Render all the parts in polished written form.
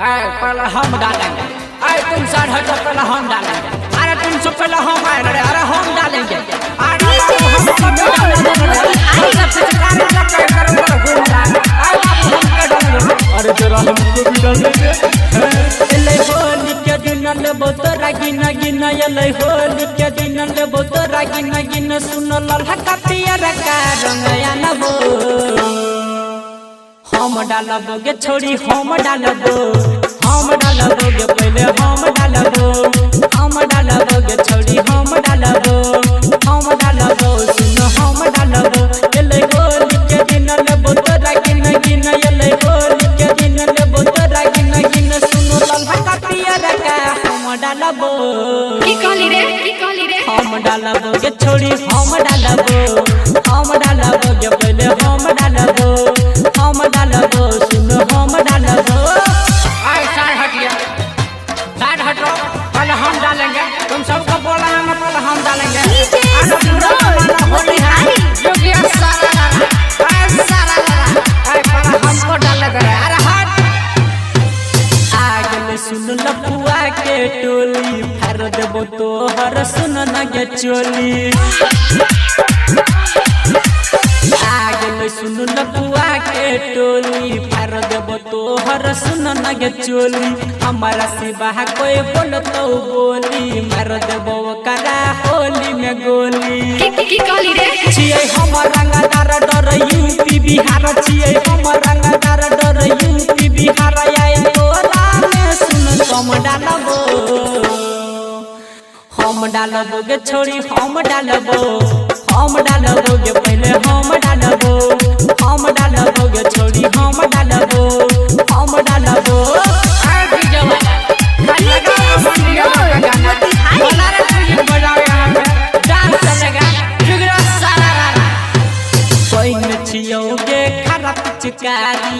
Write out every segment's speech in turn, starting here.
पहले हम डालेंगे। तुम सर हटो, पहले हम डालेंगे। अरे तुम सब पहले हम आएंगे। अरे हम डालेंगे। अरे तेरा हमको भी डाल देंगे। होली के दिन लेबो तोरा गिना गिना एलै होली के दिन लेबो तोरा गिना गिना सुनो ललका पियर का रंगया नबो हम डालबो गे छोड़ी हम डालबो गे पहले हम डालबो गे छोड़ी हम डालबो सुनो हम डालबो एलै होली के दिन लेबो तोरा गिना गिना एलै होली के दिन लेबो तोरा गिना गिना सुनो ललका पियर का हम डालबो की कहली रे हम डालबो गे छोड़ी हम डालबो गे पहले हम डालबो सुनो हम डालबो। साइड हटिए, साइड हटो, पहले हम डालेंगे। तुम सबको बोला है ना, पहले हम डालेंगे। होली है हमको डाले दे। अरे हट आगे सुन लपुआ के टोली फार देबो तोहर सुन न गे चोली। आगे सुन लपुआ के टोली फार देबो तोहर सुन न गे चोली। हमारा सिवा कोई बोलतो बोली मार देबो करा होली में गोली। की कहली रे छियै हम रंगदार डर यूपी बिहार छियै हम रंगदार डर यूपी बिहार आए तोला में सुन हम डालबो गे छोड़ी हम डालबो गे पहले हम डालबो गे छोड़ी हम डालबो चिकारी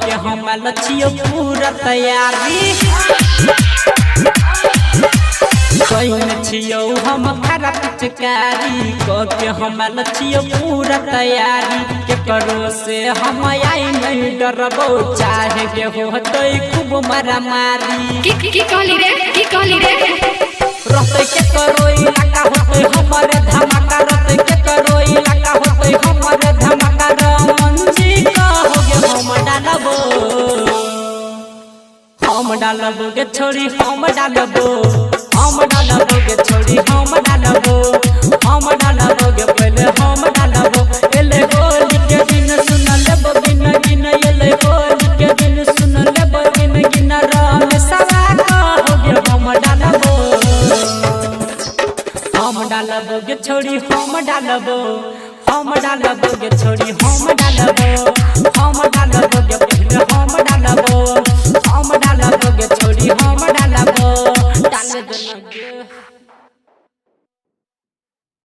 के हम लछियो पूरा तैयारी छियो हम खरा पिचकारी के हम लछियो पूरा तैयारी के करो से हम आई नहीं डरबो चाहे के होतै खूब मारा मारी। की कहली रे रहते के करो इलाका होतै हमारे धमाका रहते के करो इलाका होतै हमारे धमाका रमंजी का हो गे हम डालबो गे छोड़ी हम डालबो गे छोड़ी हम डालबो गे पहले हम डालबो एले होली के दिन सुन लेबो गिना गिना एले होली के दिन सुन लेबो गिना गिना रंग सवा हो गे हम डालबो गे छोड़ी हम डालबो गे छोड़ी हम